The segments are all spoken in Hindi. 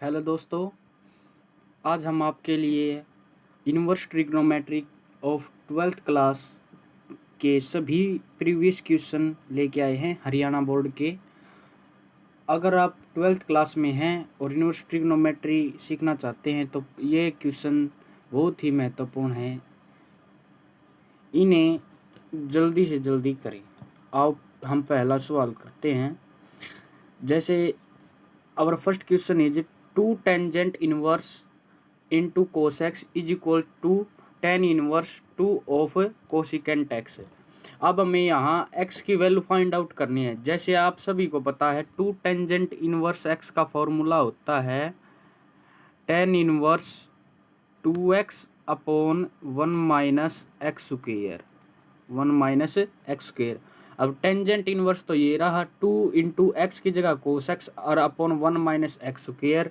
हेलो दोस्तों, आज हम आपके लिए inverse trigonometry of 12th class के सभी प्रीवियस क्वेश्चन लेके आए हैं हरियाणा बोर्ड के। अगर आप 12th क्लास में हैं और इनवर्स ट्रिग्नोमेट्री सीखना चाहते हैं तो ये क्वेश्चन बहुत ही महत्वपूर्ण हैं, इन्हें जल्दी से जल्दी करें। आओ हम पहला सवाल करते हैं। जैसे our first question is 2 tangent inverse into cos x is equal to tan inverse 2 of cosecant x। अब हमें यहाँ x की वैल्यू फाइंड आउट करनी है। जैसे आप सभी को पता है 2 टेंजेंट इनवर्स x का फॉर्मूला होता है tan inverse 2x upon 1 minus x square 1 minus x square. अब टेंजेंट इनवर्स तो ये रहा 2 इंटू एक्स की जगह कोस एक्स और अपॉन 1 माइनस एक्स स्क्वेयर।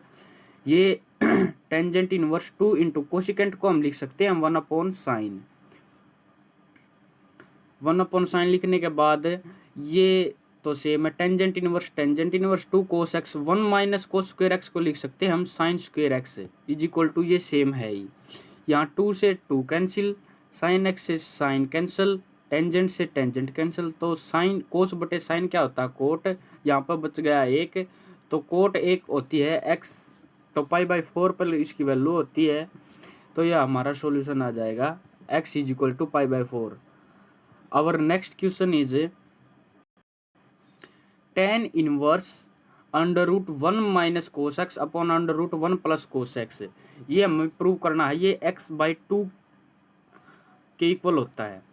ये टेंजेंट इनवर्स 2 इंटू कोसिकेंट को हम लिख सकते हैं 1 अपॉन साइन। 1 अपॉन साइन लिखने के बाद ये तो सेम है tangent inverse 2 cos x 1 minus cos square x को लिख सकते हैं हम sine square x is equal to ये सेम है ही। यहाँ 2 से 2 कैंसिल, साइन एक्स से साइन कैंसिल, टेंजेंट से टेंजेंट कैंसिल, तो साइन कोस बटे साइन क्या होता है कोट। यहाँ पर बच गया एक, तो कोट एक होती है एक्स, तो पाई बाई 4 पर इसकी वैल्यू होती है, तो यह हमारा सॉल्यूशन आ जाएगा x is equal to pi by 4। Our next question is tan inverse under root 1 minus cos x upon under root 1 plus cos x. ये हमें प्रूव करना है, ये x बाई 2 के इक्वल होता है।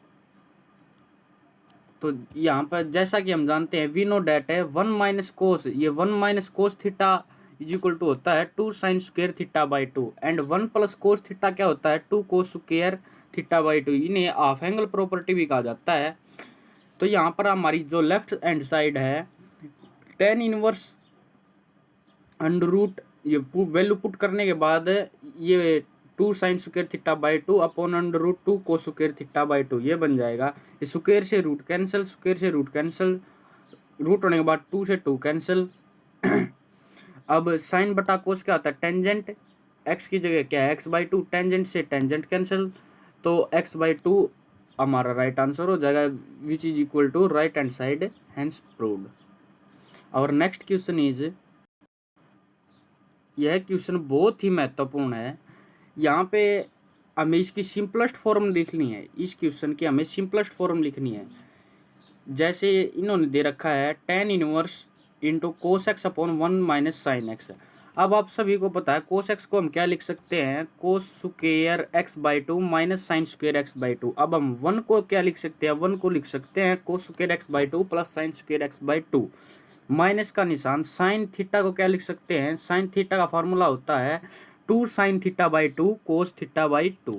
तो यहाँ पर जैसा कि हम जानते हैं वी नो डैट है 1 माइनस कोस, ये 1 minus cos theta is equal to होता है 2 sine square theta by 2 and 1 plus cos theta क्या होता है 2 कोस स्क्वेयर थीटा बाई 2। इन्हें हाफ एंगल प्रॉपर्टी भी कहा जाता है। तो यहाँ पर हमारी जो लेफ्ट हैंड साइड है tan इनवर्स अंडर रूट, ये वैल्यू पुट करने के बाद ये 2 sine square theta by 2 upon under root 2 cos square theta by 2 ये बन जाएगा। ये स्क्वेयर से रूट कैंसिल, स्क्वेयर से रूट कैंसिल, रूट होने के बाद 2 से 2 कैंसिल। अब साइन बटा कोस क्या होता है टेंजेंट, एक्स की जगह क्या है एक्स बाई 2, टेंजेंट से टेंजेंट कैंसिल, तो एक्स बाई 2 हमारा राइट आंसर हो जाएगा which is equal to right hand side, hence proved. और नेक्स्ट क्वेश्चन इज, यह क्वेश्चन बहुत ही महत्वपूर्ण है। यहाँ पे हमें इसकी सिंपलेस्ट फॉर्म लिखनी है, इस क्वेश्चन की हमें सिंपलेस्ट फॉर्म लिखनी है। जैसे इन्होंने दे रखा है tan inverse into cos x upon 1 minus sine x. अब आप सभी को पता है कोस एक्स को हम क्या लिख सकते हैं कोस square x by 2 minus sign square x by 2। अब हम 1 को क्या लिख सकते हैं, 1 को लिख सकते हैं कोस square x by 2 plus sign square x by 2, minus का निशान। साइन थीटा को क्या लिख सकते हैं, साइन थीटा का फॉर्मूला होता है 2 sine theta by 2 cos theta by 2।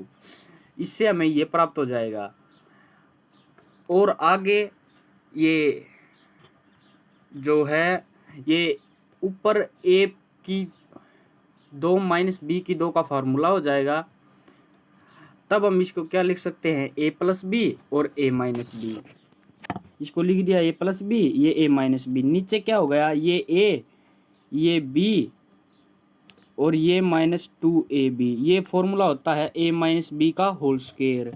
इससे हमें ये प्राप्त हो जाएगा। और आगे ये जो है ये ऊपर a की 2 माइनस बी की 2 का फॉर्मूला हो जाएगा। तब हम इसको क्या लिख सकते हैं a प्लस बी और a माइनस बी। इसको लिख दिया a प्लस बी, ये a माइनस बी। नीचे क्या हो गया, ये a, ये b और ये माइनस 2ab। ये फॉर्मूला होता है a माइनस बी का होल स्क्वायर।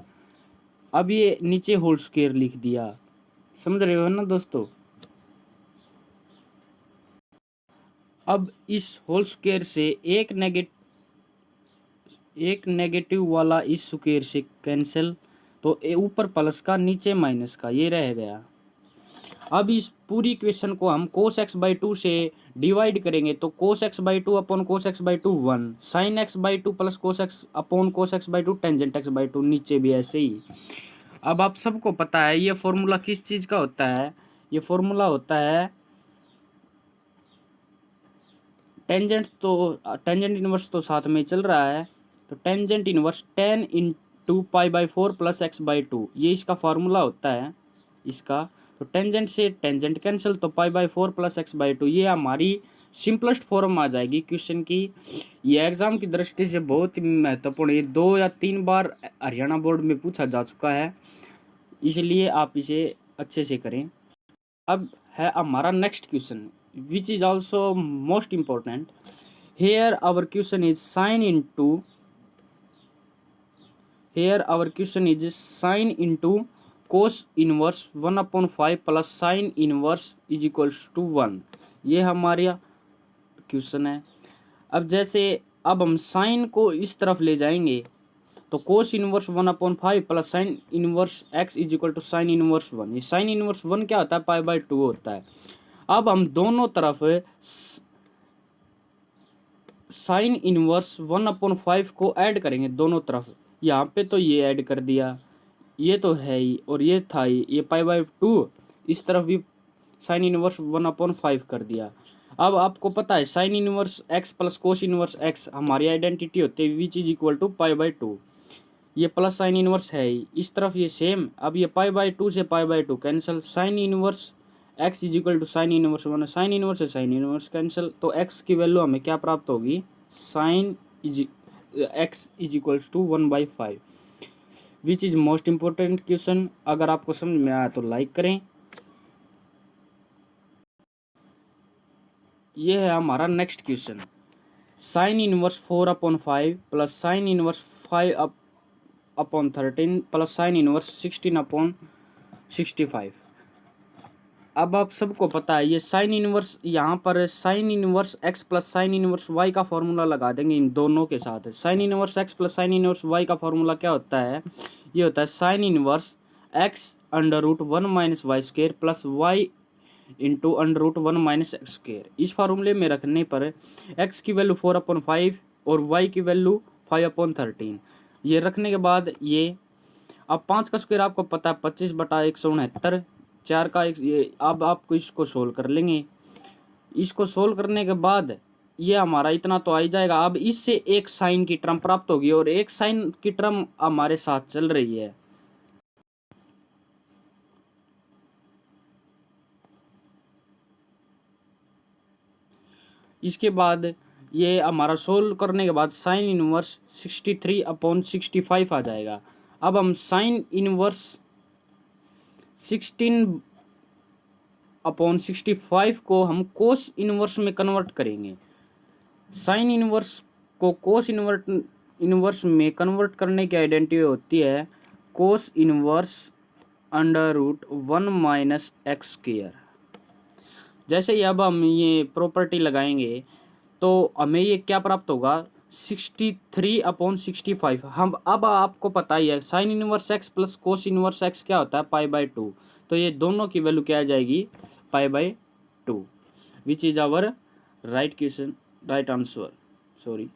अब ये नीचे होल स्क्वायर लिख दिया, समझ रहे हो ना दोस्तों। अब इस होल स्क्वायर से एक नेगेटिव वाला इस स्क्वायर से कैंसिल, तो ऊपर प्लस का नीचे माइनस का, ये रह गया। अब इस पूरी इक्वेशन को हम कोस एक्स बाई 2 से डिवाइड करेंगे, तो cos x by 2 upon cos x by 2 1, sine x by 2 plus cos x upon cos x by 2 tangent x by 2, नीचे भी ऐसे ही। अब आप सबको पता है ये फॉर्मूला किस चीज़ का होता है, ये फॉर्मूला होता है टेंजेंट इनवर्स तो साथ में चल रहा है, तो tangent inverse tan into pi by 4 plus x by 2, ये इसका फार्मूला होता है इसका। तो टेंजेंट से टेंजेंट कैंसिल, तो पाई बाई 4 प्लस एक्स बाई 2, ये हमारी सिंपलेस्ट फॉर्म आ जाएगी क्वेश्चन की। ये एग्जाम की दृष्टि से बहुत ही महत्वपूर्ण, ये 2 या 3 बार हरियाणा बोर्ड में पूछा जा चुका है, इसलिए आप इसे अच्छे से करें। अब है हमारा next question which is also most important. Here our question is sine into cos inverse 1/5 plus sine inverse is equals to 1। ये हमारा क्वेश्चन है। अब जैसे अब हम साइन को इस तरफ ले जाएंगे तो cos inverse 1/5 plus sine inverse x is equal to sine inverse 1। ये साइन इनवर्स 1 क्या होता है? पाई/2 होता है। अब हम दोनों तरफ साइन इनवर्स 1/5 को ऐड करेंगे दोनों तरफ। यहाँ पे तो ये ऐड कर दिया, ये तो है ही और ये था ही, ये पाई/2। इस तरफ भी साइन इनवर्स 1/5 कर दिया। अब आपको पता है sine inverse x plus cos inverse x हमारी आइडेंटिटी होती है विच इज इक्वल टू पाई/2। ये प्लस साइन इनवर्स है ही, इस तरफ ये सेम। अब ये पाई/2 से पाई/2 cancel, sine inverse x is equal to sine inverse 1, sine inverse से साइन इनवर्स कैंसिल। तो एक्स की वैल्यू हमें क्या प्राप्त होगी? Sine x is equals to 1/5 which is most important question. अगर आपको समझ में आया तो लाइक करें। ये है हमारा next question. Sine inverse 4/5 plus sine inverse 5/13 plus sine inverse 16/65। अब आप सबको पता है ये साइन इनवर्स, यहाँ पर sine inverse x plus sine inverse y का फॉर्मूला लगा देंगे इन दोनों के साथ। Sine inverse x plus sine inverse y का फॉर्मूला क्या होता है? ये होता है sine inverse x √1 minus y square plus y into √1 minus x square. इस फार्मूले में रखने पर एक्स की वैल्यू 4/5 और वाई की वैल्यू 5/13 ये रखने के बाद ये अब 5 का स्क्वायर आपको पता है 25/169, 4 का ये। अब आपको इसको सोल्व कर लेंगे। इसको सोल्व करने के बाद ये हमारा इतना तो आ ही जाएगा। अब इससे एक साइन की टर्म प्राप्त होगी और एक साइन की टर्म हमारे साथ चल रही है। इसके बाद ये हमारा सोल्व करने के बाद साइन इनवर्स 63/65 आ जाएगा। अब हम साइन इनवर्स 16/65 को हम कोस इनवर्स में कन्वर्ट करेंगे। साइन इनवर्स को कोस इनवर्स में कन्वर्ट करने की आइडेंटिटी होती है cos inverse √1 minus x square. जैसे ही अब हम ये प्रॉपर्टी लगाएंगे तो हमें ये क्या प्राप्त होगा? 63/65। हम अब आपको पता ही है sine inverse x plus cos inverse x क्या होता है? पाई/2। तो ये दोनों की वैल्यू क्या आ जाएगी? पाई/2 which is our right question, right answer. Sorry.